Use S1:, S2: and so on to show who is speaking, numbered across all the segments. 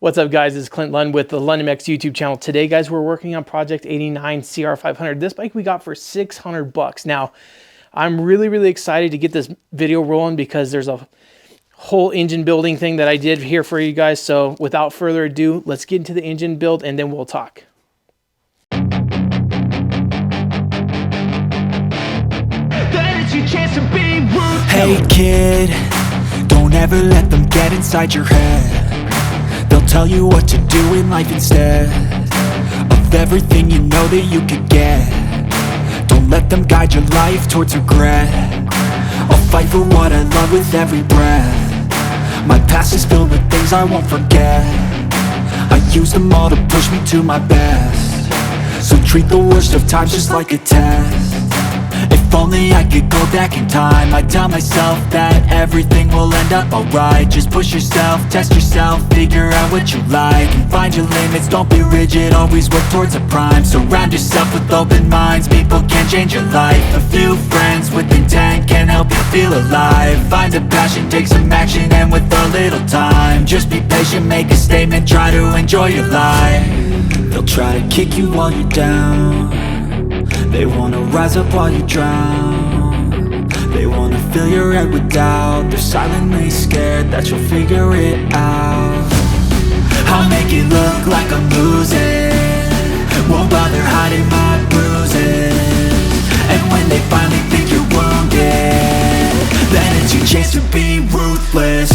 S1: What's up, guys? It's Clint Lund with the Lund MX YouTube channel. Today, guys, we're working on Project 89 CR500. This bike we got for 600 bucks. Now, I'm really excited to get this video rolling because there's a whole engine building thing that I did here for you guys. So without further ado, let's get into the engine build and then we'll talk.
S2: Hey kid, don't ever let them get inside your head. They'll tell you what to do in life instead of everything you know that you could get. Don't let them guide your life towards regret. I'll fight for what I love with every breath. My past is filled with things I won't forget. I use them all to push me to my best. So treat the worst of times just like a test. If only I could go back in time, I'd tell myself that everything will end up alright. Just push yourself, test yourself, figure out what you like, and find your limits, don't be rigid, always work towards a prime. Surround yourself with open minds, people can change your life. A few friends with intent can help you feel alive. Find a passion, take some action, and with a little time, just be patient, make a statement, try to enjoy your life. They'll try to kick you while you're down. They wanna rise up while you drown. They wanna fill your head with doubt. They're silently scared that you'll figure it out. I'll make it look like I'm losing, won't bother hiding my bruises. And when they finally think you're wounded, then it's your chance to be ruthless.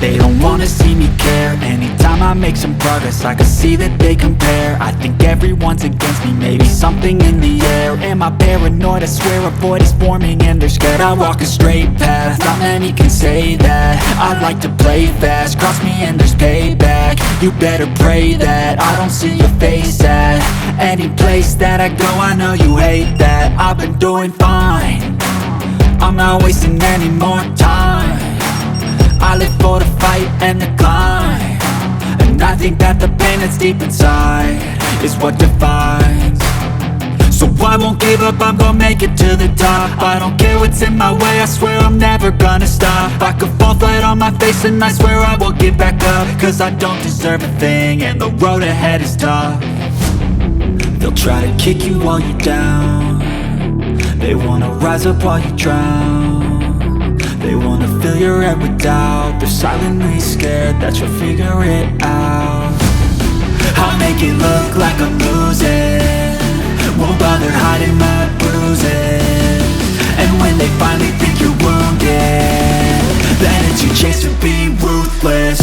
S2: They don't wanna see me care. Anytime I make some progress, I can see that they compare. I think everyone's against me, maybe something in the air. Am I paranoid? I swear a void is forming and they're scared. I walk a straight path, not many can say that. I like to play fast, cross me and there's payback. You better pray that I don't see your face at any place that I go. I know you hate that. I've been doing fine, I'm not wasting any more time. I live for the fight and the climb, and I think that the pain that's deep inside is what defines. So I won't give up, I'm gonna make it to the top. I don't care what's in my way, I swear I'm never gonna stop. I could fall flat on my face and I swear I will get back up, cause I don't deserve a thing and the road ahead is tough. They'll try to kick you while you're down. They wanna rise up while you drown. They wanna fill your head with doubt. They're silently scared that you'll figure it out. I'll make it look like I'm losing, won't bother hiding my bruises. And when they finally think you're wounded, then it's your chance to be ruthless.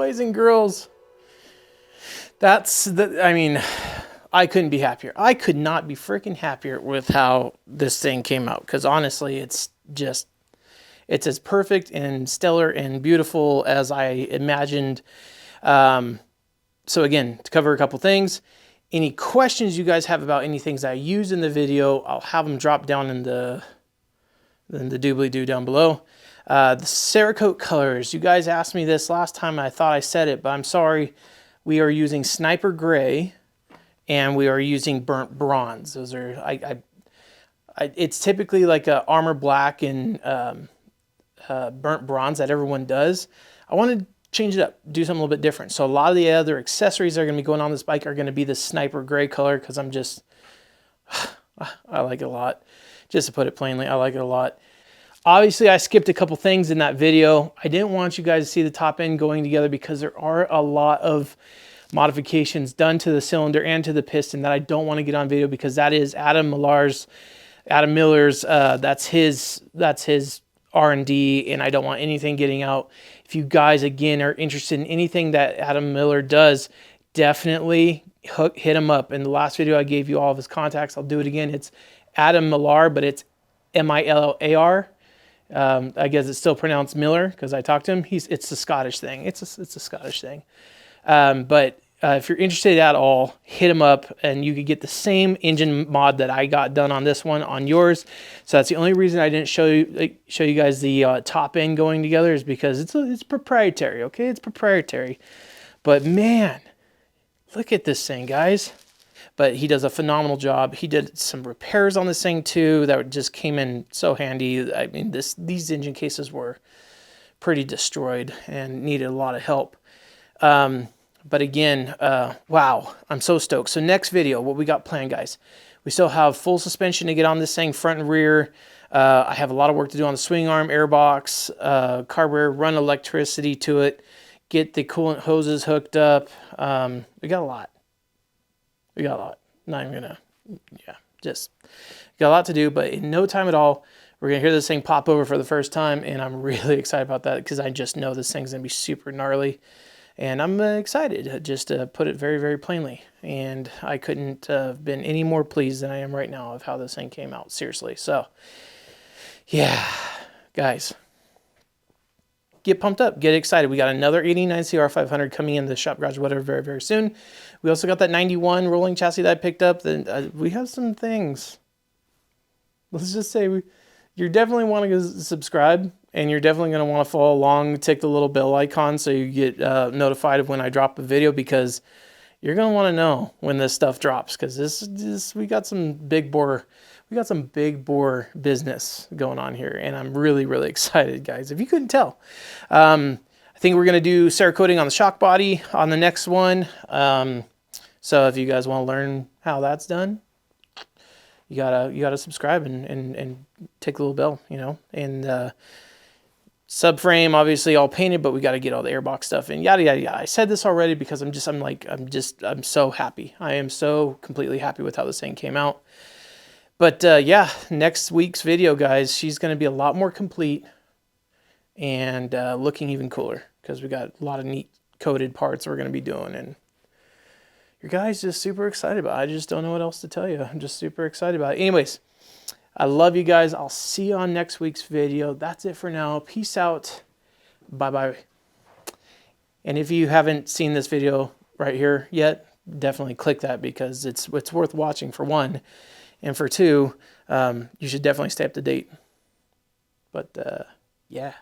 S1: boys and girls. That's the, I mean, I couldn't be happier. I could not be freaking happier with how this thing came out. Because honestly, it's as perfect and stellar and beautiful as I imagined. So again, to cover a couple things, any questions you guys have about any things I use in the video, I'll have them drop down in the doobly-doo down below. The Cerakote colors, you guys asked me this last time. I thought I said it, but I'm sorry. We are using Sniper Gray and we are using Burnt Bronze. Those are, it's typically like a Armor Black and Burnt Bronze that everyone does. I want to change it up, do something a little bit different. So a lot of the other accessories that are going to be going on this bike are going to be the Sniper Gray color because I'm just, I like it a lot. Just to put it plainly, I like it a lot. Obviously, I skipped a couple things in that video. I didn't want you guys to see the top end going together because there are a lot of modifications done to the cylinder and to the piston that I don't want to get on video because that is Adam Miller's, that's his R&D, and I don't want anything getting out. If you guys, again, are interested in anything that Adam Miller does, definitely hit him up. In the last video, I gave you all of his contacts. I'll do it again. It's Adam Millar, but it's M-I-L-L-A-R. I guess it's still pronounced Miller because I talked to him. It's a Scottish thing. It's a Scottish thing. But if you're interested at all, hit him up and you could get the same engine mod that I got done on this one on yours. So that's the only reason I didn't show you guys the top end going together is because it's proprietary. Okay, it's proprietary. But man, look at this thing, guys. But he does a phenomenal job. He did some repairs on this thing too that just came in so handy. I mean, these engine cases were pretty destroyed and needed a lot of help. But again, wow, I'm so stoked. So next video, what we got planned, guys? We still have full suspension to get on this thing, front and rear. I have a lot of work to do on the swing arm, airbox, carburetor, run electricity to it, get the coolant hoses hooked up. We got a lot. We got a lot. Not even gonna, yeah, just got a lot to do, but in no time at all, we're gonna hear this thing pop over for the first time, and I'm really excited about that because I just know this thing's gonna be super gnarly, and I'm excited, just to put it very, very plainly. And I couldn't have been any more pleased than I am right now of how this thing came out, seriously. So, yeah, guys, get pumped up, get excited. We got another 89 CR500 coming in the shop garage, whatever, very, very soon. We also got that 91 rolling chassis that I picked up. Then we have some things. Let's just say you're definitely want to subscribe, and you're definitely going to want to follow along. Tick the little bell icon so you get notified of when I drop a video, because you're going to want to know when this stuff drops, because we got some big bore. We got some big bore business going on here, and I'm really, really excited, guys. If you couldn't tell, I think we're going to do Cerakoting on the shock body on the next one. So if you guys want to learn how that's done, you gotta subscribe and take the little bell, you know. And subframe obviously all painted, but we got to get all the airbox stuff in, yada yada yada. I said this already because I'm so happy. I am so completely happy with how this thing came out. But yeah, next week's video, guys, she's going to be a lot more complete and looking even cooler because we got a lot of neat coated parts we're going to be doing, and your guys just super excited about it. I just don't know what else to tell you. I'm just super excited about it. Anyways, I love you guys. I'll see you on next week's video. That's it for now. Peace out. Bye-bye. And if you haven't seen this video right here yet, definitely click that because it's worth watching, for one. And for two, you should definitely stay up to date. But, yeah.